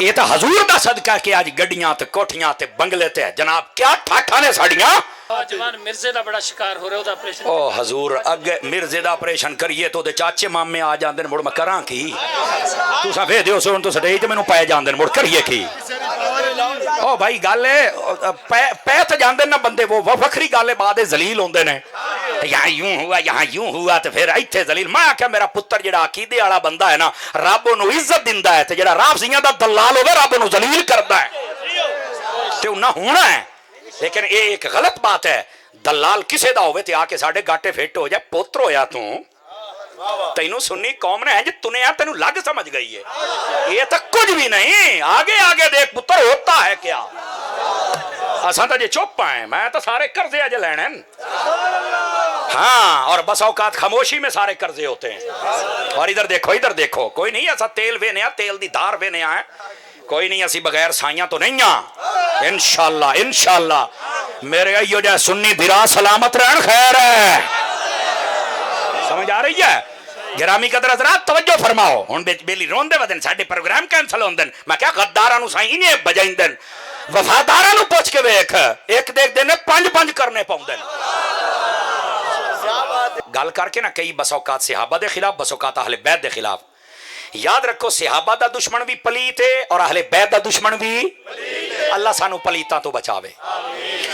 یہ تو حضور دا صدقہ کہ آج گڈیاں تے کوٹھیاں تے بنگلے تے جناب کیا ٹھاٹھا نے ساڑیاں جوان مرزے دا بڑا شکار ہو رہے ہو دا آپریشن او حضور اگے مرزے دا آپریشن کریے تو دے چاچے مامے آ جاندے مڑ میں کراں کی تو سا وے دیو سن تو سٹیج تے مینوں پے جاندے مڑ کریے کی او بھائی گل ہے پے تے جاندے نہ بندے وہ وکھری گل ہے بعد ذلیل ہوندے نے یہاں یوں ہوا تے پھر ایتھے ذلیل میں کہ میرا پتر جڑا عقیدے والا بندہ ہے نا رب اونوں عزت دیندا ہے تے جڑا رافضیاں دا دلال ہوے رب اونوں ذلیل کردا ہے تے انہاں ہونا ہے لیکن یہ ایک غلط بات ہے دلال کسے دا ہوئے تے آ کے ساڑھے گاٹے فٹ ہو جائے پوتر ہویا تو تینوں سنی قوم نے ہے جی تنیا تینوں لگ سمجھ گئی ہے یہ تک کچھ بھی نہیں آگے آگے دیکھ پتر ہوتا ہے کیا اساں تا جے چپ آئیں میں تو سارے قرضے اجے لینے ہاں اور بس اوقات خاموشی میں سارے قرضے ہوتے ہیں اور ادھر دیکھو کوئی نہیں ایسا تیل وینے تیل دی دھار وینے آئے کوئی نہیں اسی بغیر سائیاں تو نہیں ہاں انشاءاللہ میرے ایو جائے سنی بھرا سلامت رہن خیر ہے سمجھ آ رہی ہے گرامی قدر حضرات توجہ فرماؤ ہن بیلی رون دے ودن ساڈے پروگرام کینسل ہوندن میں کیا غداراں نو سائیں انہیں بجائندن وفاداراں نو پوچھ کے ویکھ ایک دیکھ دینے پنج کرنے پاؤندن گل کر کے نا کئی بس اوقات صحابہ دے خلاف بس اوقات اہل بیت دے خلاف یاد رکھو صحابہ دا دشمن بھی پلیت ہے اور اہل بیت دا دشمن بھی اللہ سانو پلیتاں تو بچاوے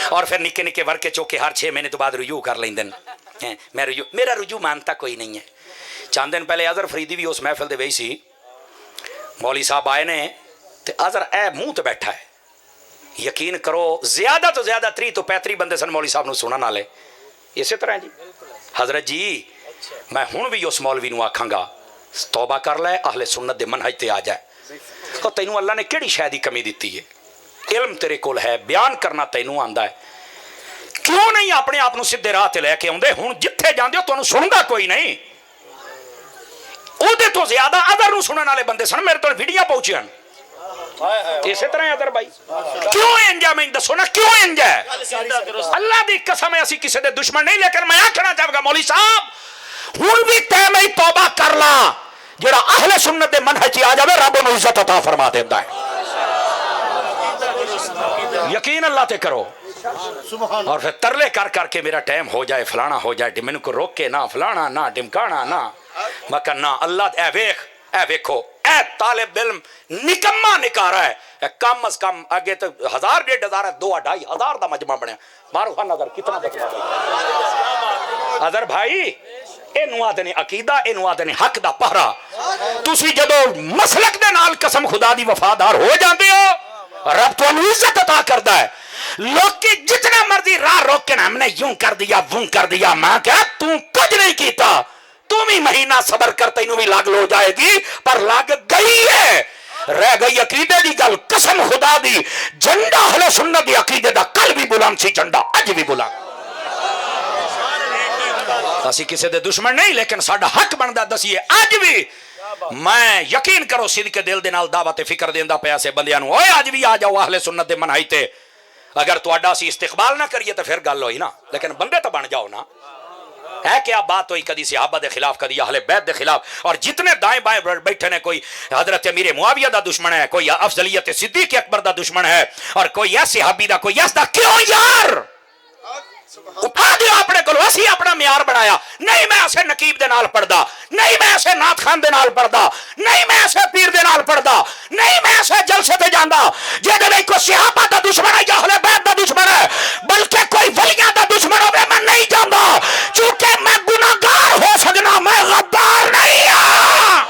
اور پھر نکے نکے ورکے چوکے ہر 6 مہینے تو بعد رجوع کر لیندن میرا رجوع مانتا کوئی نہیں ہے چند دن پہلے اظہر فریدی بھی اس محفل دے وہی سی مولوی صاحب آئے نے تے اظہر اے منہ تے بیٹھا ہے یقین کرو زیادہ تو زیادہ 30 تو 35 بندے سن مولوی صاحب نو سنن والے اسی طرح جی حضرت جی میں ہن بھی اس مولوی نو آکھاں گا توبہ کر لے اہل سنت دے منہج تے آ جائے اور تینوں اللہ نے کیڑی شے دی کمی دتی ہے علم تیرے کول ہے بیان کرنا تینوں آندا ہے کیوں نہیں اپنے آپ نو سیدھے راہ تے لے کے اوندے ہن جتھے جاندے ہو تانوں سندا کوئی نہیں او دے تو زیادہ ادھر نو سنن والے بندے سن میرے تو ویڈیو پہنچیاں اسی طرح ادھر بھائی کیوں انجا میں دسو نا کیوں انجا اللہ دی قسم ہے اسی کسی دے دشمن نہیں لیکن میں آکھنا چاہوں گا مولوی صاحب ہن بھی تے میں توبہ کر لا جڑا اہل سنت دے منہج آ جاوے رب نو عزت عطا فرما دیندا ہے یقین اللہ تے کرو اور پھر ترلے کر کے میرا ٹائم ہو جائے فلانا ہو جائے مینوں کو روک کے نہ فلانا نہ ڈمکانا نہ مگر نہ اللہ اے ویکھو اے طالب علم نکما نکارا ہے کم از کم آگے تو 1000 1,500 ہے 2,500 دا مجمع بنیا مارو ہاں نظر کتنا مجمع بنیا اظہر بھائی اینو آدھنے عقیدہ اینو آدھنے حق دا پہرا تسی جدو مسلک دے نال قسم خدا دی وفادار ہو جاندے ہو رب تو انو عزت عطا کردا ہے لوگ کی جتنا مرضی راہ روک کے نا ہم نے یوں کر دیا وہ کر دیا ماں کیا تو کچھ نہیں کیتا تم ہی مہینہ صبر کرتے انہوں بھی لاگ لو جائے گی پر لاگ گئی ہے رہ گئی عقیدے دی گل قسم خدا دی جنڈا اہل سنت دی عقیدے دا کل بھی بلند سی جنڈا اج بھی بلند اسی کسی دے دشمن نہیں لیکن ساڈا حق بندا دسیے اج بھی میں یقین کرو صدق دل دے نال دعوت فکر دیندا پیا سے بندیاں نو اوے اج بھی آ جاؤ اہل سنت دے منہج تے اگر تہاڈا اسی استقبال نہ کریے تو پھر گل ہوئی نا لیکن بندے تو بن جاؤ نا ہے کیا بات ہوئی کدی صحابہ دے خلاف کدی اہل بیت دے خلاف اور جتنے دائیں بائیں بیٹھے نے کوئی حضرت امیر معاویہ دا دشمن ہے کوئی افضلیت صدیق اکبر دا دشمن ہے اور کوئی ایس صحابی دا کوئی ایس دا کیوں یار اٹھا دیو اپنے کو اسی اپنا معیار بنایا نہیں میں ایسے نقیب دے نال پڑھدا نہیں میں ایسے نعت خان دے نال پڑھدا نہیں میں ایسے پیر دے نال پڑھدا نہیں میں ایسے جلسے تے جاندا جے دے کوئی صحابہ دا دشمن ہے یا اہل بیت دا دشمن ہے بلکہ کوئی ولیاں دا دشمن ہوے میں نہیں جاندا چونکہ میں گناہگار ہو سکنا میں غدار نہیں ہاں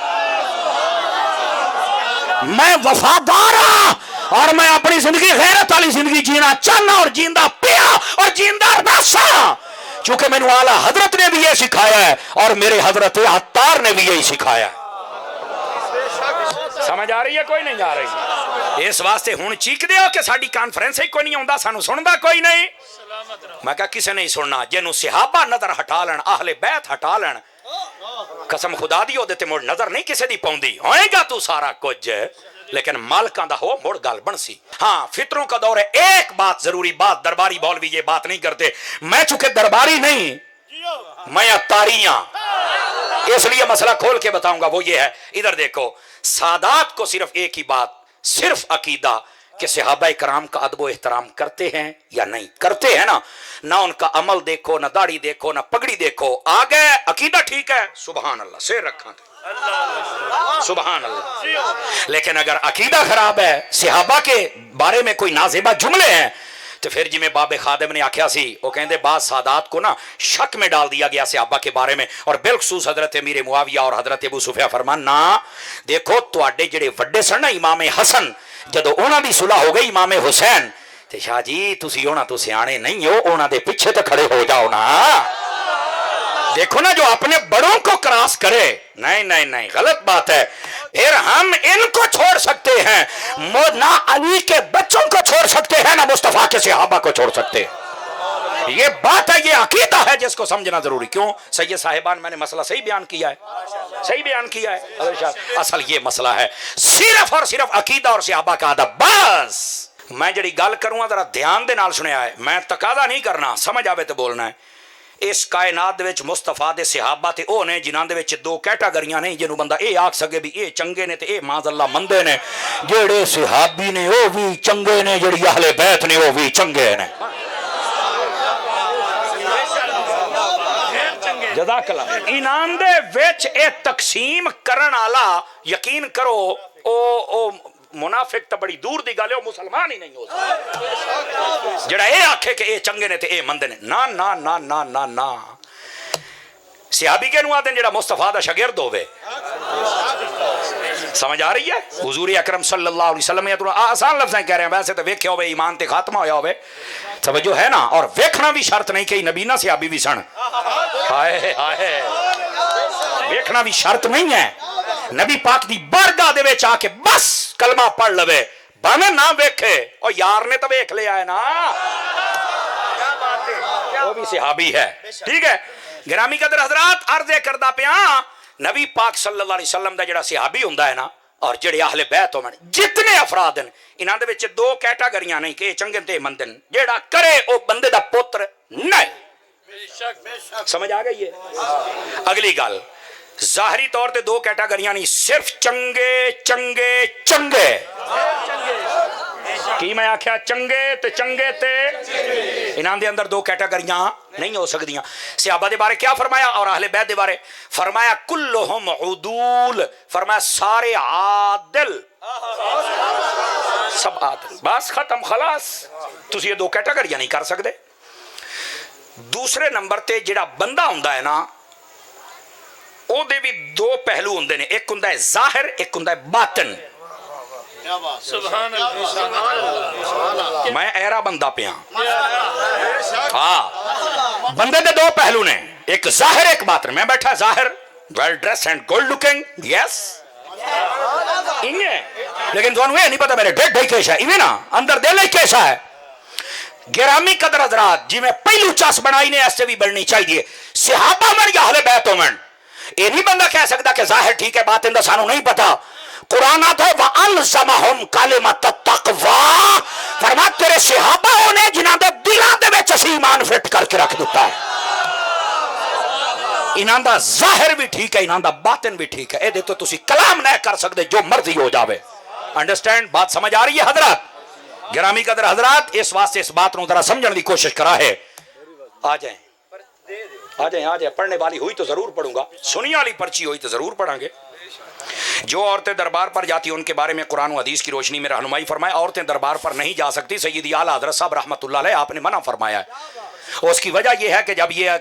میں وفادار ہاں اور میں اپنی زندگی غیرت والی زندگی جینا چاہنا اور جیندہ پیا اور جیندہ رسا چونکہ میں نے اعلیٰ حضرت نے بھی یہ سکھایا ہے اور میرے حضرت عطار نے بھی یہی سکھایا ہے سمجھ آ رہی ہے کوئی نہیں آ رہی اس واسطے ہون چیک دے ہو کہ ساڑی کانفرنس ہی کوئی نہیں ہوندہ سانو سندا کوئی نہیں میں کہا کسے نہیں سننا جنہوں صحابہ نظر ہٹا لین اہل بیت ہٹا لین قسم خدا دی ہو دیتے مڑ نظر نہیں کسے دی پاؤندی ہوئے گا تو سارا کچھ لیکن مالکان دا ہو مڑ گال بن سی ہاں فطروں کا دور ہے ایک بات ضروری بات درباری بولوی یہ بات نہیں کرتے میں چونکہ درباری نہیں میں عطاریاں اس لیے مسئلہ کھول کے بتاؤں گا وہ یہ ہے ادھر دیکھو سادات کو صرف ایک ہی بات صرف عقیدہ کہ صحابہ کرام کا ادب و احترام کرتے ہیں یا نہیں کرتے ہیں نا، نہ ان کا عمل دیکھو، نہ داڑھی دیکھو، نہ پگڑی دیکھو، آ گئے عقیدہ ٹھیک ہے، سبحان اللہ سیر رکھا تھا، سبحان اللہ۔ لیکن اگر عقیدہ خراب ہے، صحابہ کے بارے میں کوئی نازیبہ جملے ہیں، تو پھر جی میں باب خادم نے آکھیا سی، وہ کہندے بعض سادات کو نا شک میں ڈال دیا گیا صحابہ کے بارے میں، اور بالخصوص حضرت امیر معاویہ اور حضرت ابو سفیان فرمان نا دیکھو تواڈے جڑے وڈے سن نا امام حسن، جدو انہاں دی صلح ہو گئی امام حسین تے شاہ جی تسی انہاں تو سیانے نہیں ہو، انہاں دے پیچھے تو کھڑے ہو جاؤ نا۔ دیکھو نا جو اپنے بڑوں کو کراس کرے، نہیں نہیں نہیں غلط بات ہے۔ پھر ہم ان کو چھوڑ سکتے ہیں، نہ علی کے بچوں کو چھوڑ سکتے ہیں، نہ مصطفیٰ کے صحابہ کو چھوڑ سکتے ہیں۔ یہ بات ہے، یہ عقیدہ ہے جس کو سمجھنا ضروری۔ کیوں سید صاحبان میں نے مسئلہ صحیح بیان کیا ہے، صحیح بیان کیا ہے۔ اصل یہ مسئلہ ہے صرف اور صرف عقیدہ اور صحابہ کا ادب بس۔ میں جڑی گل کروں ذرا دھیان دے نال سنیا ہے، میں تقاضا نہیں کرنا، سمجھ آوے تو بولنا ہے۔ اس کائنات دے وچ مصطفیٰ دے صحابہ تے او نے جنہاں دے وچ دو کیٹاگریاں نے، جنوں بندہ اے آکھ سکے بھی اے چنگے نے تے اے معاذ اللہ مندے نے۔ جڑے صحابی نے او بھی چنگے نے، جڑی اہل بیت نے او بھی چنگے نے۔ جزاک اللہ۔ انعام دے وچ اے تقسیم کرن والا یقین کرو او منافق تو بڑی دور دی گل ہے، وہ مسلمان ہی نہیں ہو سکتا جڑا اے آکھے کہ اے چنگے نے تے اے مندے نے۔ نا نا نا نا نا نا صحابی کے نو آدھیں جڑا مصطفیٰ دا شاگرد ہوئے۔ سمجھ آ رہی ہے؟ حضور اکرم صلی اللہ علیہ وسلم آسان لفظیں کہہ رہے ہیں، ویسے تو ویکھے ہوئے ایمان تے خاتمہ ہویا ہوئے، توجہ ہے نا، اور ویکھنا بھی شرط نہیں کہ نبی نہ صحابی بھی سن، ہائے ہائے ویکھنا بھی شرط نہیں ہے۔ نبی پاک دی بارگاہ دے وچ آ کے بس کلمہ پڑھ لوے، باویں نہ ویکھے، اور یار نے تو ویکھ لیا ہے نا، وہ بھی صحابی ہے۔ ٹھیک ہے گرامی قدر حضرات، عرض کردہ پیا نبی پاک صلی اللہ علیہ وسلم دا جڑا صحابی ہوندا ہے نا، اور جڑے اہل بیت ہون، جتنے افراد ہیں انہاں دے وچ دو کیٹاگریاں نہیں کہ چنگے تے مندن، جڑا کرے او بندے دا پتر نہیں۔ سمجھ آ گئی ہے؟ اگلی گل ظاہری طور تے دو کیٹاگریاں نہیں، صرف چنگے چنگے چنگے۔ کی میں آکھیا چنگے تے چنگے تے، انہاں دے اندر دو کیٹاگریاں نہیں ہو سکدیاں۔ صحابہ دے بارے کیا فرمایا اور اہل بیت دے بارے فرمایا کلہم عدول، فرمایا سارے عادل، سب عادل، بس ختم خلاص۔ تسی یہ دو کیٹاگریاں نہیں کر سکدے۔ دوسرے نمبر تے جڑا بندہ ہوندا ہے نا، او دے بھی دو پہلو ہوندے نے، ایک ہوندا ہے ظاہر، ایک ہوندا ہے باطن۔ سبحان اللہ۔ میں ایرا بندہ پیا ہاں، بندے دے دو پہلو نے، ایک ظاہر ایک باطن۔ میں بیٹھا ظاہر well dress and good looking, yes لیکن تمہیں یہ نہیں پتا میرے ڈیڈ بھائی کیسا ہے، ایویں نا اندر دل ہی کیسا ہے۔ گرامی قدر حضرات، جی میں پہلو چاس بنائی نے ایسے بھی بڑھنی چاہیے۔ صحابہ من یا اہل بیت من، یہ نہیں بندہ کہہ سکتا کہ ظاہر ٹھیک ہے باطن دا سانو نہیں پتا۔ قرآن آتا ہے وَأَلْزَمَهُمْ كَلِمَةَ التَّقْوَىٰ، فرما تیرے صحابہ نے جنہاں دے دلاں دے وچ اسی ایمان فٹ کر کے رکھ دیتا ہے۔ انہاں دا ظاہر بھی ٹھیک ہے، انہاں دا باطن بھی ٹھیک ہے، اے دے تو تسی کلام نہ کر سکتے جو مرضی ہو جاوے۔ انڈرسٹینڈ؟ بات سمجھ آ رہی ہے حضرات؟ گرامی قدر حضرات، اس واسطے اس بات نو ذرا سمجھنے کی کوشش کرا ہے۔ آ جائیں آ جائیں آ جائیں، پڑھنے والی ہوئی تو ضرور پڑھوں گا، سنی والی پرچی ہوئی تو ضرور پڑھیں گے۔ جو عورتیں دربار پر جاتی ہیں ان کے بارے میں قرآن و حدیث کی روشنی میں رہنمائی فرمائے۔ عورتیں دربار پر نہیں جا سکتی، سیدی اعلیٰ حضرت صاحب رحمۃ اللہ علیہ آپ نے منع فرمایا ہے۔ اور اس کی وجہ یہ ہے کہ جب یہ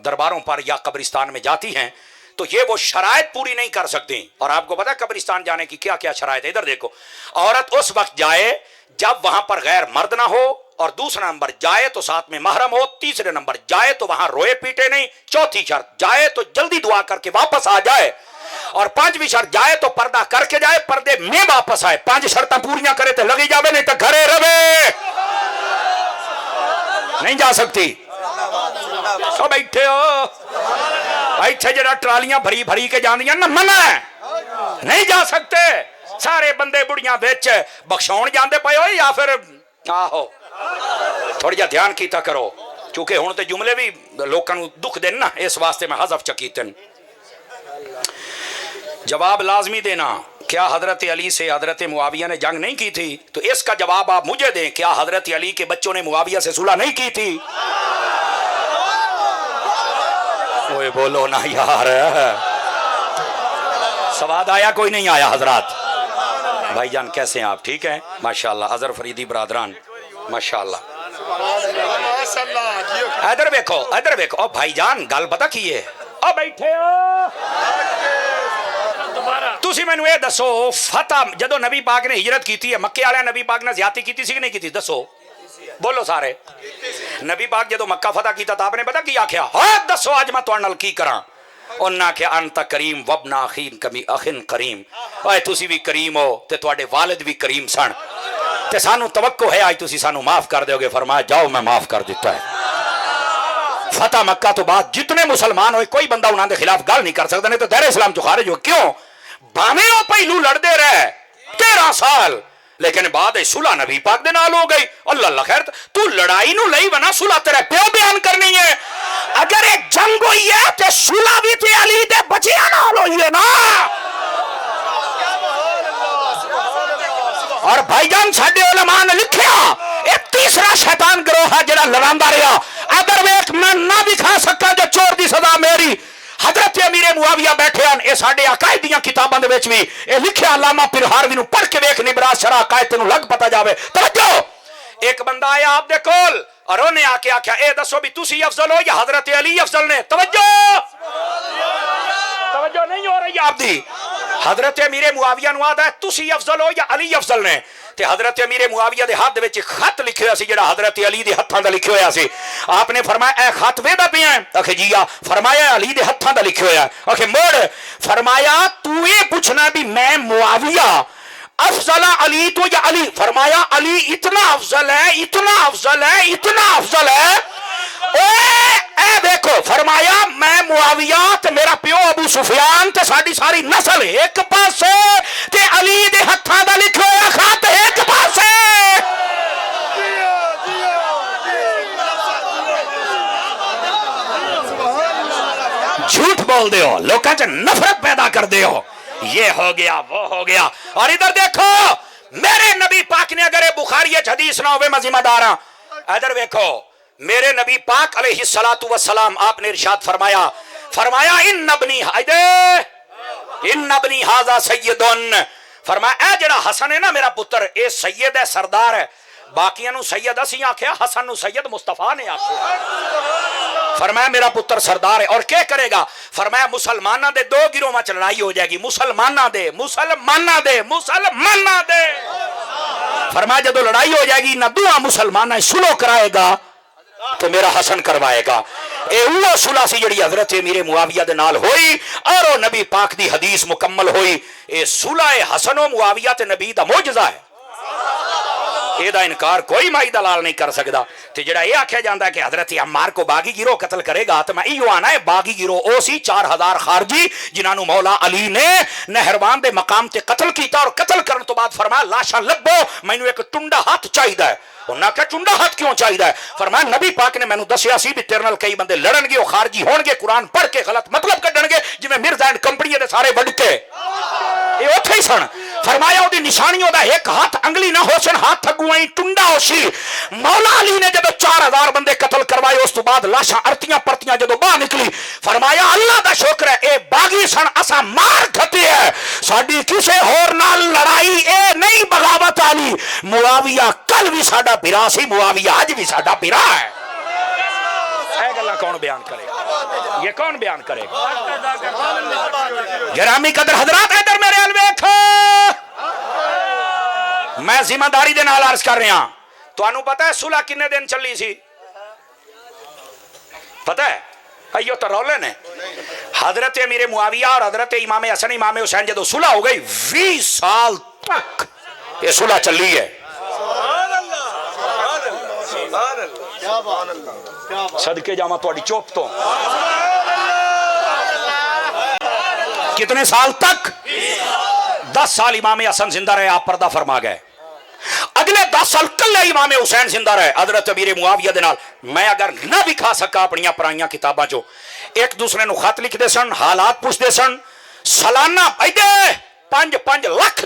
درباروں پر یا قبرستان میں جاتی ہیں تو یہ وہ شرائط پوری نہیں کر سکتی، اور آپ کو پتا ہے قبرستان جانے کی کیا کیا شرائط ہے۔ ادھر دیکھو، عورت اس وقت جائے جب وہاں پر غیر مرد نہ ہو، اور دوسرا نمبر جائے تو ساتھ میں محرم ہو، تیسرے نمبر جائے تو وہاں روئے پیٹے نہیں، چوتھی شرط جائے تو جلدی دعا کر کے واپس آ جائے، اور پانچویں شرط جائے تو پردہ کر کے جائے، پردے میں واپس آئے۔ پانچ شرطیں پوریاں کرے تو لگی جاوے، نہیں تو گھرے رہے، نہیں جا سکتی۔ سو بیٹھے ہو ایتھے جڑا ٹرالیاں بھری بھری کے جاندیاں نہ، منع ہے، نہیں جا سکتے۔ سارے بندے بڑیاں وچ بخشاؤن جاندے پئے ہو، یا پھر آہو تھوڑی جا دھیان کیتا کرو، چونکہ ہن تے جملے بھی لوکاں نوں دکھ دین نا، اس واسطے میں حذف چکیتن۔ جواب لازمی دینا کہ کیا حضرت علی سے حضرت معاویہ نے جنگ نہیں کی تھی؟ تو اس کا جواب آپ مجھے دیں، کیا حضرت علی کے بچوں نے معاویہ سے صلح نہیں کی تھی؟ اوے بولو نا یار، سواد آیا کوئی نہیں آیا؟ حضرات بھائی جان کیسے ہیں آپ؟ ٹھیک ہیں ماشاءاللہ؟ اظہر فریدی برادران ماشاءاللہ، ادھر دیکھو ادھر دیکھو۔ او بھائی جان گل پتہ کی ہے؟ او بیٹھے ہو تسی مینوں یہ دسو، فتح جدو نبی پاک نے ہجرت کی ہے، مکے والے نبی پاک نے زیادتی کی سی کہ نہیں کی؟ دسو بولو سارے۔ نبی پاک جدو مکہ فتح کیتا تو آپ نے پتہ کی آکھیا؟ ہاں دسو اج میں تواڈے نال کی کراں؟ انہاں کہ انت کریم وابن اخین کمی اخن کریم، اے تسی بھی کریم ہو تے تواڈے والد بھی کریم سن، تے سانو توقع ہے آج تسی سانو معاف کر دیو گے۔ فرمایا جاؤ میں معاف کر دیتا ہے۔ فتح مکہ تو بعد جتنے مسلمان ہوئے کوئی بندہ انہاں دے خلاف گل نہیں کر سکتا، نہیں تو دائرہ اسلام جو خارج ہو۔ کیوں؟ بھاویں او پہلو لڑدے رہے 13 سال، لیکن بعد صلح نبی پاک دے نال ہو گئی۔ اللہ اللہ خیر، تو لڑائی نو لئی بنا صلح تیرے پیو بیان کرنی ہے۔ اگر ایک جنگ ہوئی ہے تے صلح بھی تے علی دے بچیاں نال ہوئی ہے نا۔ اور بھائی جان ساڈے علماء نے لکھیا ایک تیسرا شیطان گروہ ہے جڑا لڑاندا رہیا۔ اگر ویکھ میں نہ دکھا سکا جو چور دی سزا میری، حضرت امیر معاویہ بیٹھے ہیں، اے ساڈے عقائد دیاں کتاباں دے وچ وی اے لکھیا، علامہ پیر ہاروی نو پڑھ کے ویکھ نبراس شرح عقائد تینوں لگ پتہ جاوے۔ توجہ، ایک بندہ آیا آپ دے کول اور انہیں آ کے آکھیا اے دسو بھی تسی افضل ہو یا حضرت علی افضل نے؟ توجہ توجہ نہیں ہو رہی آپ دی۔ حضرت امیر معاویہ نو آدا ہے تسی افضل ہو یا علی افضل نے؟ تے حضرت امیر معاویہ دے ہاتھ وچ خط لکھیا سی جڑا حضرت علی دے ہتھاں دا لکھیا ہویا سی۔ آپ نے فرمایا اے خط ویدا پیا ہے؟ آکھے جی آ۔ فرمایا علی دے ہتھاں دا لکھیا ہویا ہے۔ آکھے موڑ۔ فرمایا تو یہ پوچھنا بھی میں معاویہ افضل علی تو یا علی؟ فرمایا علی اتنا افضل ہے، اتنا افضل ہے، اتنا افضل ہے۔ اے دیکھو، فرمایا میں معاویہ تے میرا پیو ابو سفیان تے ساڈی ساری نسل ایک پاسے تے علی دے ہتھاں دا لکھیا ہویا خط ایک پاسے۔ جھوٹ بول دے ہو، لوکاں چ نفرت پیدا کر دے ہو، یہ ہو گیا وہ ہو گیا۔ اور ادھر دیکھو، میرے نبی پاک نے اگر بخاری حدیث نہ ہوئے میں ذمہ دار ہاں۔ ادھر دیکھو، میرے نبی پاک علیہ الصلوۃ والسلام آپ نے ارشاد فرمایا، فرمایا ان ابنی ھذا سید، فرمایا اے جڑا حسن ہے نا میرا پتر، اے سید ہے، سردار ہے۔ باقیاں نو سید اسی آکھیا، حسن نو سید مصطفیٰ نے آکھیا۔ فرمایا میرا پتر سردار ہے۔ اور کیا کرے گا؟ فرمایا مسلمانہ دے دو گروہ میں لڑائی ہو جائے گی، مسلمانہ دے مسلمانہ دے مسلمانہ دے۔ فرمایا جدو لڑائی ہو جائے گی نہ دعا مسلمانہ سلو کرائے گا تو میرا حسن کروائے گا۔ اے وہ صلح سی جڑی حضرت امیر معاویہ دے نال ہوئی اور وہ نبی پاک دی حدیث مکمل ہوئی۔ اے صلح حسن و معاویہ تے نبی دا معجزہ ہے، اے دا انکار کوئی مائی دلال نہیں کر سکدا۔ تے جڑا یہ آکھیا جاندا ہے کہ حضرت عمار کو باغی گروہ قتل کرے گا، تو میں ایو آنا ہے باغی گروہ او سی 4000 خارجی جنہاں نو مولا علی نے نہروان دے مقام تے قتل کیتا، اور قتل کرن تو بعد فرمایا لاشاں لبو مینوں ایک ٹنڈا ہاتھ چاہیدا ہے۔ انہاں کہ ٹنڈا ہاتھ کیوں چاہیدا ہے؟ فرمایا نبی پاک نے مینوں دسیا سی بھی تیرے نال کئی بندے لڑن گے، او خارجی ہون گے، قرآن پڑھ کے غلط مطلب کڈن گے، جویں مرزا اینڈ کمپنی دے سارے وڈ کے اے اوتھے ہی سن۔ فرمایا وہ نشانیوں دا ایک ہاتھ انگلی نہ ہو سن، ہاتھ اگوں ہی ٹنڈا ہو سی۔ مولا علی نے جب 4000 بندے قتل کروائے، اس تو بعد لاشاں ارتیاں پرتیاں جدو باہر نکلی، فرمایا اللہ دا شکر ہے اے باغی سن، اسا مار کھٹے ہے، ساڈی کسے ہور نال لڑائی اے نہیں بغاوت علی۔ معاویہ کل بھی ساڈا بھرا سی، معاویہ اج بھی ساڈا بھرا ہے۔ اے گلاں کون بیان کرے گا؟ یہ کون بیان کرے گا؟ گرامی قدر حضرات ادھر میرے ال ویکھو، میں ذمہ داری دے نال عرض کر رہا ہوں۔ تانوں پتہ ہے صلح کنے دن چلی سی؟ پتہ ہے؟ ایو تو رولے نے حضرت امیر معاویہ اور حضرت امام حسن امام حسین جدو صلح ہو گئی 20 سال تک یہ صلح چلی ہے۔ صدقے جاواں تہاڈی چوپ تو کتنے سال تک؟ 10 سال امام حسن زندہ رہے، آپ پردہ فرما گئے۔ اگلے 10 سال کلے امام حسین زندہ رہے حضرت امیر معاویہ دے نال۔ میں اگر نہ دکھا سکا اپنیاں پرائیاں کتاباں چو، ایک دوسرے نو خط لکھ دے سن، حالات پوچھ دے سن، سالانہ ایدے 5 ਲੱਖ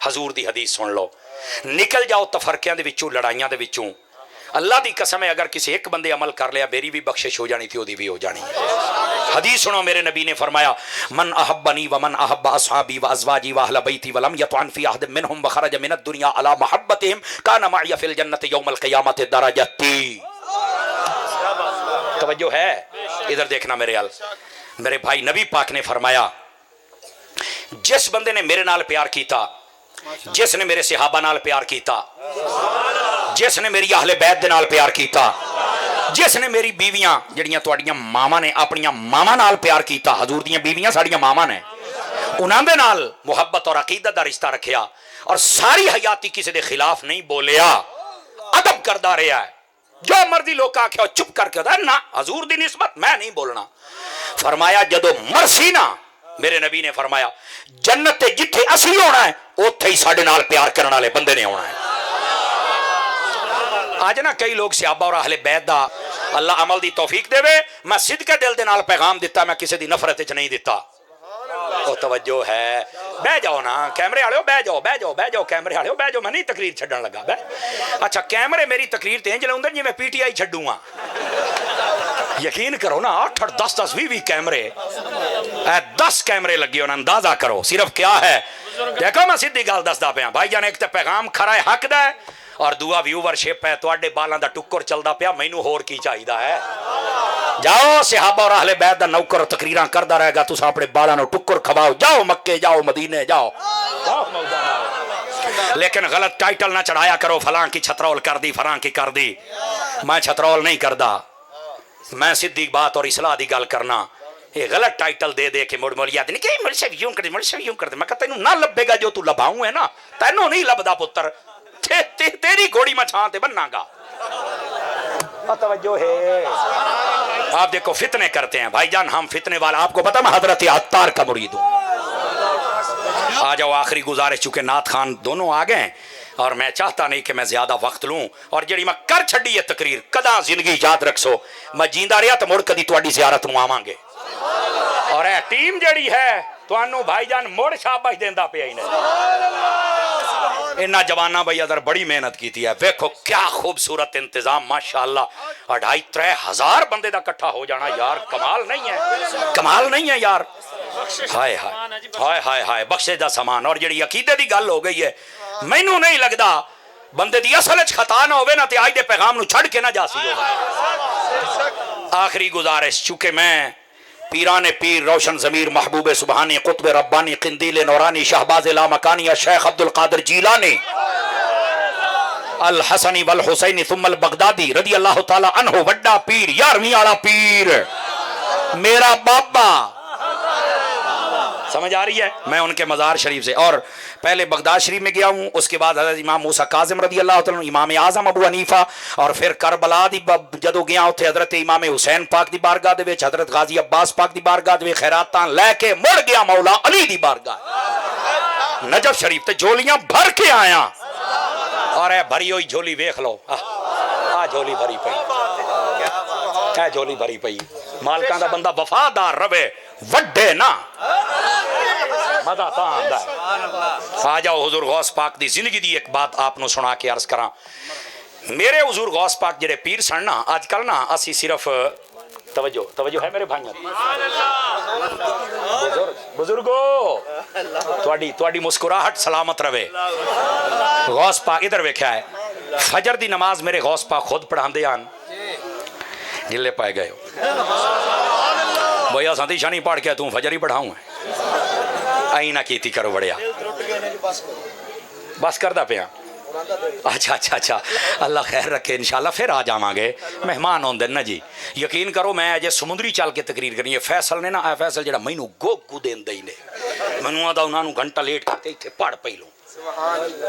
حضور دی حدیث سن لو, نکل جاؤ تفرقیاں دے وچوں, لڑائیاں دے وچوں. اللہ دی قسم ہے اگر کسی ایک بندے عمل کر لیا میری بھی بخشش ہو جانی تھی, وہ بھی ہو جانی. حدیث سنو, میرے نبی نے فرمایا من احبنی ومن احب اصحابی وازواجی واہل بیتی ولم یطعن فی احد منہم وخرج من الدنیا علی محبتہم کان معی فی الجنت یوم القیامت درجتی. توجہ ہے, ادھر دیکھنا میرے ال میرے بھائی. نبی پاک نے فرمایا جس بندے نے میرے نال پیار کیتا, جس نے میرے صحابہ نال پیار کیتا, جس نے میری اہل بیت دے نال پیار کیتا, جس نے میری بیویاں جڑیاں تواڈیاں ماما نے اپنیاں ماما نال پیار کیتا, حضور دیاں بیویاں ساڈیاں ماما نے, انہاں دے نال محبت اور عقیدت دا رشتہ رکھیا اور ساری حیاتی کسی دے خلاف نہیں بولیا, ادب کردا رہیا ہے, جو مرضی لوگ آکھیا چپ کر کے ہوتا ہے نا حضور دی نسبت میں نہیں بولنا. فرمایا جدو مرسی نا, میرے نبی نے فرمایا جنت جتھے اسی ہونا ہے اوتھے ہی ساڈے نال پیار کرنے والے بندے نے ہونا ہے. آج نا کئی لوگ صحابہ اور اہل بیت دا اللہ عمل دی توفیق دے وے, میں صدقے دل دے نال پیغام دیتا, میں کسی دی نفرت وچ نہیں دیتا. او توجہ ہے, بہ جاؤ نا کیمرے والے, بہ جاؤ بہ جاؤ بہ جاؤ کیمرے والے, بہ جاؤ, میں نہیں تقریر چھڈن لگا. اچھا کیمرے میری تقریر تے انج لاؤندے جی میں پی ٹی آئی چھڈوں ہاں. یقین کرو نا 8 10 20 کیمرے, 10 کیمرے لگے ہونا, اندازہ کرو صرف کیا ہے. دیکھو میں سیدھی گل دسدا پیا بھائی جان, ایک تے پیغام کھرا ہے حق دا ہے, اور دعا ویورشپ ہے, تواڈے بالاں دا ٹکر چلدا پیا, مینوں ہور کی چاہیدا ہے. جاؤ صحابہ اور اہل بیت دا نوکر تقریراں کردا رہے گا, تساں اپنے بالاں نو ٹکر کھواؤ, جاؤ مکے جاؤ مدینے جاؤ, لیکن غلط ٹائٹل نہ چڑھایا کرو, فلاں کی چھترول کر دی, فلاں کی کر دی. میں چھترول نہیں کردا, میں سیدھی بات اور اصلاح دی گل کرنا. یہ غلط ٹائٹل دے دے کے مڑ یاد نہیں کہ مڑ سے یوں کر دے, مڑ سے یوں کر دے. میں کہتا تینوں نہ لبے گا جو تو لباؤں ہے نا, تینوں نہیں لبدا پتر, تیری گھوڑی میں چھان تے بننا گا. توجہ ہے, آپ دیکھو فتنے کرتے ہیں بھائی جان, ہم فتنے والا, آپ کو پتا میں حضرت عطار کا مرید ہوں. آ جاؤ, آخری گزارش, چونکہ نعت خان دونوں آ گئے اور میں چاہتا نہیں کہ میں زیادہ وقت لوں, اور جڑی میں کر چھڈی ہے تقریر کدا زندگی یاد رکھو, میں جیندا رہیا تو مڑ کدی تواڈی زیارت نو آواں گے, اور اے ٹیم جڑی ہے تانوں بھائی جان مڑ شاباش دیندا پیا ہی نہیں. انہاں جواناں بھائی ادھر بڑی محنت کیتی ہے, ویکھو کیا خوبصورت انتظام ماشاءاللہ, 2,500 ہزار بندے دا اکٹھا ہو جانا یار, کمال نہیں ہے, کمال نہیں ہے یار. ہائے ہائے ہائے ہائے ہائے, بخشش دا سامان. اور جڑی عقیدے دی گل ہو گئی ہے, مینوں نہیں لگدا بندے دی اصل وچ خطا نہ ہوے نا تے اج دے پیغام نو چھڈ کے نہ جاسی ہوے. آخری گزارش, چونکہ میں پیران پیر, روشن ضمیر, محبوب سبحانی, قطب ربانی, قندیل نورانی, شہباز لامکانی, شیخ عبد القادر جیلانی, الحسنی والحسینی ثم البغدادی رضی اللہ تعالی عنہ, وڈا پیر, 11ویں والا پیر, میرا بابا. سمجھ آ رہی ہے, میں ان کے مزار شریف سے, اور پہلے بغداد شریف میں گیا ہوں, اس کے بعد حضرت امام موسیٰ کاظم رضی اللہ تعالیٰ عنہ, امام اعظم ابو حنیفہ, اور پھر کربلا دی جدو گیا اتھے حضرت امام حسین پاک دی بارگاہ دے وچ, حضرت غازی عباس پاک دی بارگاہ دے وچ خیراتاں لے کے مڑ گیا مولا علی دی بارگاہ نجف شریف تے جھولیاں بھر کے آیا, اور اے بھری ہوئی جھولی ویکھ لو, آ جھولی بھری پئی, اے جھولی بھری پئی. مالکاں دا بندہ وفادار رہے, وڈے نا مزہ تا آندا ہے. آ جاؤ حضور غوث پاک دی زندگی دی ایک بات آپ نو سنا کے عرض کراں. میرے حضور غوث پاک جڑے پیر سن نا, آج کل نا اسی صرف توجہ ہے میرے بھائیوں, بزرگو تواڈی مسکراہٹ سلامت رہے. غوث پاک ادھر ویکھیا ہے, فجر دی نماز میرے غوث پاک خود پڑھاندے آن, جلے پائے گئے ہو بھیا سندی شانی پڑھ کے تم فجر ہی پڑھاؤں آئینہ کیتی کرو بڑیا بس کردہ پیا. اچھا اللہ خیر رکھے, انشاءاللہ پھر آ جاواں گے, مہمان ہوندے نا جی. یقین کرو میں اجے سمندری چل کے تقریر کرنی ہے. فیصل نے نا, اے فیصل جڑا مینوں گوگو دین دے نے, مینوں آدا انہاں نوں گھنٹہ لیٹ کرتے ایتھے پڑھ پئی لوں.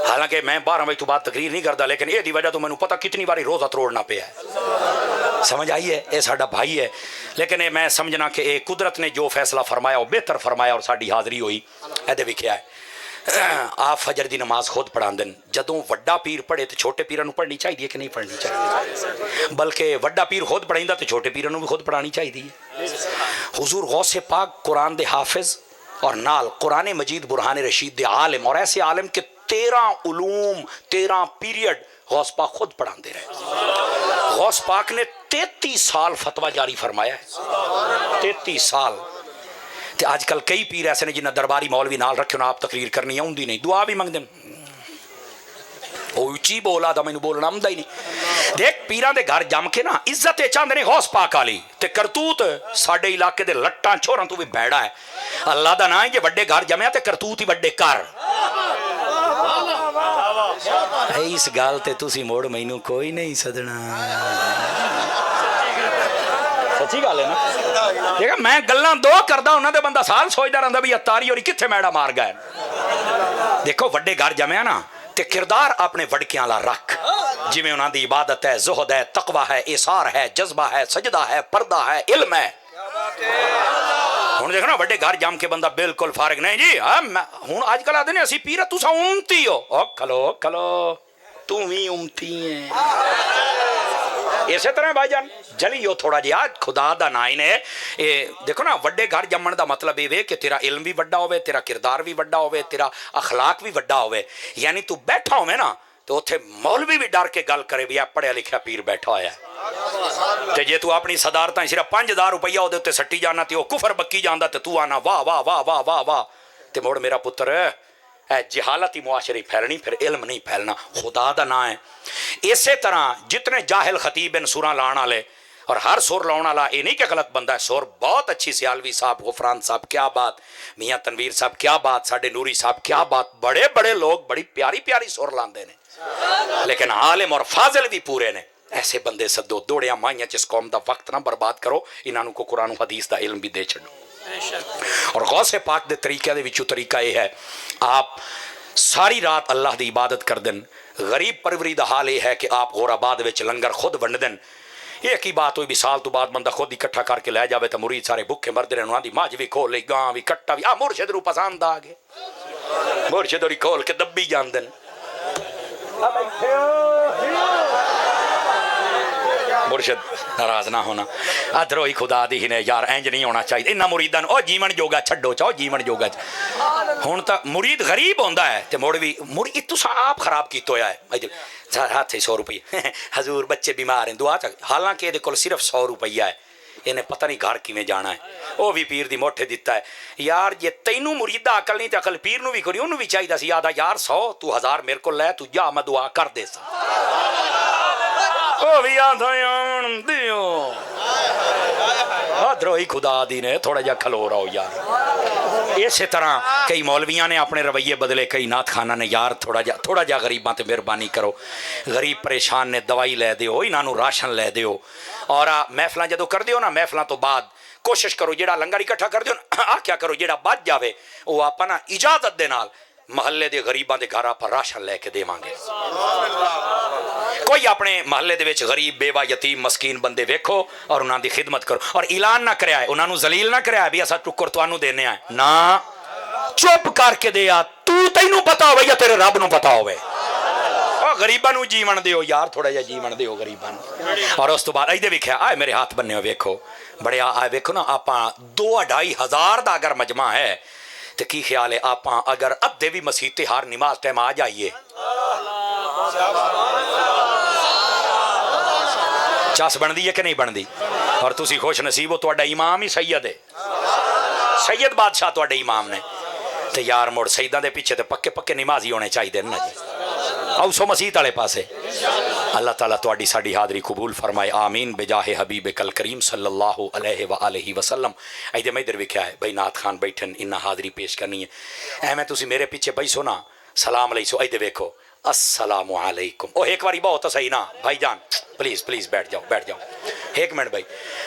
حالانکہ میں 12 بجے تو بعد تقریر نہیں کردا, لیکن یہ دی وجہ تو مینوں پتہ کتنی باری روزہ توڑنا پیا ہے. سمجھ آئی ہے, اے ساڈا بھائی ہے, لیکن اے میں سمجھنا کہ اے قدرت نے جو فیصلہ فرمایا وہ بہتر فرمایا, اور ساڈی حاضری ہوئی. اے دے وکھیا ہے آپ فجر دی نماز خود پڑھان دن. جدوں وڈا پیر پڑھے تو چھوٹے پیراں نوں پڑھنی چاہیے کہ نہیں پڑھنی چاہیے, بلکہ وڈا پیر خود پڑھیندا تو چھوٹے پیراں نوں بھی خود پڑھانی چاہیے. حضور غوث پاک قرآن دے حافظ, اور نال قرآن مجید برہان رشید دے عالم, اور ایسے عالم کہ 13 علوم 13 پیریڈ غوث پاک خود پڑھاندے رہے. غوث پاک نے 33 سال فتویٰ جاری فرمایا ہے. 33 سال. تے آج کل کئی پیر ایسے نے جنہیں درباری مولوی نال رکھے آپ تقریر کرنی آؤندی نہیں, دعا بھی منگ دیں, اچھی بولا دا مینوں بولنا آمدا ہی نہیں. دیکھ پیراں دے گھر جم کے نا عزت چاہندے نے غوث پاک والی, تے کرتوت ساڈے علاقے دے لٹاں چھوراں تو بھی بیڑا ہے. اللہ دا نام ہے کہ وڈے گھر جمیا تے کرتوت ہی وڈے کر. اس گل تے تسی موڑ مینوں کوئی نہیں سدنا. سچی گل ہے نا. دیکھا میں گلاں دو کردا انہاں دے بندہ سال سوچدا رہندا بھی اتاری اور کتھے میڑا مار گئے. دیکھو وڈے گھر جمیا نا تے کردار اپنے وڑکیاں لا رکھ, جویں انہاں دی عبادت ہے, زہد ہے, تقوی ہے, اثار ہے, جذبہ ہے, سجدہ ہے, پردہ ہے, علم ہے. ہن دیکھو نا وڈے گھر جم کے بندہ بالکل فارغ نہیں جی ہن اج کل آدھے نے اسی پیر تساں امتی ہو. او کھلو کھلو تو بھی امتی ہے. اسی طرح بھائی جان جلی ہو تھوڑا جہا خدا دا نائی نے. دیکھو نا وڈے گھر جمن دا مطلب یہ کہ تیرا علم بھی وڈا ہوئے, تیرا کردار بھی وڈا ہوئے, تیرا اخلاق بھی وڈا ہوئے. یعنی تو بیٹھا ہوئے نا تو اتھے مولوی بھی ڈر کے گل کرے بھی آپ پڑھیا لکھیا پیر بیٹھا ہویا ہے. تے جے تو اپنی صدارتاں صرف 5000 روپیہ ہو دے تے سٹی جانا تے وہ کفر بکی جاندا تے تو آنا واہ واہ واہ واہ واہ واہ. تے موڑ میرا پتر اے جہالت ہی معاشرے پھیلنی, پھر علم نہیں پھیلنا. خدا دا نام ہے. اسی طرح جتنے جاہل خطیب ان سوراں لاؤن والے, اور ہر سور لاؤن والا یہ نہیں کہ غلط بندہ ہے, سور بہت اچھی, سیالوی صاحب, غفران صاحب کیا بات, میاں تنویر صاحب کیا بات, ساڈے نوری صاحب کیا بات, بڑے بڑے لوگ بڑی پیاری پیاری سور لاندے نے, لیکن عالم اور فاضل بھی پورے نے. ایسے بندے سدو, دوڑیاں مائیاں جس قوم دا وقت نہ برباد کرو, انہوں کو قرآن و حدیث دا علم بھی دے چھڑو. اور غوث پاک دے طریقے دے وچوں طریقہ یہ ہے, آپ ساری رات اللہ دی عبادت کر دن. غریب پروری دا حال یہ ہے کہ آپ غوراباد وچ لنگر خود ونڈ دن. ایک ہی بات ہوئی بھی سال تو بعد بندہ خود اکٹھا کر کے لے جاوے تو مرید سارے بھوکے مرد رہے, انہاں دی ماج بھی کھول لئی, گاں بھی, کٹا بھی. مرشد رو پسند آ گئے, مرشد رو کھول کے دبی جان دن. مرشد ناراض نہ ہونا. ادھروئی خدا دی ہی نے یار اینج نہیں ہونا چاہیے. انہاں مریداں او جیون جوگا چھڈو, چاہو جیون جوگا. ہن تا مرید غریب ہوندا ہے تے مڑ بھی مرید تساں آپ خراب کیتا ہویا ہے. ہاتھ 100 روپیہ حضور بچے بیمار ہیں دعا چا, حالانکہ یہ کول صرف 100 روپیہ ہے. انہیں پتہ نہیں گھر کیویں جانا ہے. وہ بھی پیر دی موٹھے دیتا ہے. یار جے تینوں مریدہ عقل نہیں تے عقل پیر نو بھی کری, انہوں بھی چاہیے سی یاد یار 100 تو 1000 میرے کو لے, تو جا میں دعا کر دے سا. وہ بھی آدھا آن دیو دروہی خدا دی نے, تھوڑا جا کھلو رہو یار. اسی طرح کئی مولویاں نے اپنے رویے بدلے, کئی نعت خانہ نے یار تھوڑا جا غریباں تے مہربانی کرو. غریب پریشان نے دوائی لے دیو, انہاں راشن لے دیو. اور محفلاں جدو کر دیو نا, محفلاں تو بعد کوشش کرو جیڑا لنگر اکٹھا کر دیو نا, کیا کرو جیڑا بچ جاوے وہ آپ نا اجازت دے نال محلے دے غریباں دے گھر آپ راشن لے کے دے مانگے. کوئی اپنے محلے دے وچ غریب بیوہ یتیم مسکین بندے ویکھو اور انہاں دی خدمت کرو. اور اعلان نہ کریا ہے, انہاں نو ذلیل نہ کریا ہے بھی اسا ٹکر تانوں دینے آئے نا, چپ کر کے دیا. تینوں پتا ہوئے یا تیرے رب نو پتا ہوئے. غریباں نو جیون دیو یار, تھوڑا جا جیون دیو غریباں نو. اور اس تو بعد ایدے ویکھیا آئے میرے ہاتھ بننے ہو ویکھو بڑے آئے ویکھو نا, آپاں 2-2.5 ہزار دا اگر مجمع ہے تو کی خیال ہے آپاں اگر ادھے بھی مسیح تے ہر نماز ٹائم آ جائیے, چاس بن دی ہے کہ نہیں بن دی. اور تسی خوش نصیب ہو, تہاڈا امام ہی سید ہے, سید بادشاہ تہاڈے امام نے. تے یار مڑ سیداں دے پیچھے تے پکے پکے نمازی ہونے چاہیے نا جی. آؤ سو مسیح والے پاسے. اللہ تعالیٰ تہاڈی ساڈی حاضری قبول فرمائے, آمین بجاہ حبیب کل کریم صلی اللہ علیہ وآلہ وسلم. ایدے میں ادھر ویکھیا ہے بھائی نعت خان بیٹھن, انہاں حاضری پیش کرنی ہے. ایویں تسی میرے پیچھے بھائی سو نا, سلام علیہ سو. ایدے ویکھو السلام علیکم. او ایک باری بہت صحیح نا بھائی جان, پلیز پلیز بیٹھ جاؤ. ایک منٹ بھائی,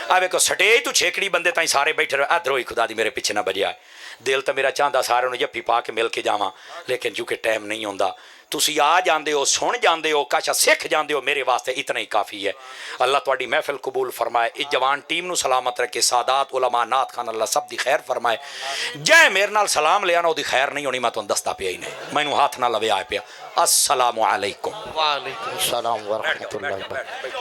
آ ویکھو سٹیج تو چھیکڑی بندے تائیں سارے بیٹھے رہے. ادھر ہوئی خدا دی میرے پیچھے نہ بجیا ہے. دل تو میرا چاہتا سارے نو جفی پا کے مل کے جاواں, لیکن چونکہ ٹائم نہیں ہوندا. تسی آ جاندے ہو, سن جاندے ہو, کاشا سکھ جاندے ہو, میرے واسطے اتنا ہی کافی ہے. اللہ تہاڈی محفل قبول فرمائے, اس جوان ٹیم نو سلامت رکھے, سادات علماء نعت خان اللہ سب دی خیر فرمائے. جے میرے نال سلام لیا نا وہ دی خیر نہیں ہونی, میں تانوں دستا پیا ہی نہیں, مینوں ہاتھ نہ لوے آئے پیا. السلام علیکم. وعلیکم السلام ورحمۃ اللہ وبرکاتہ.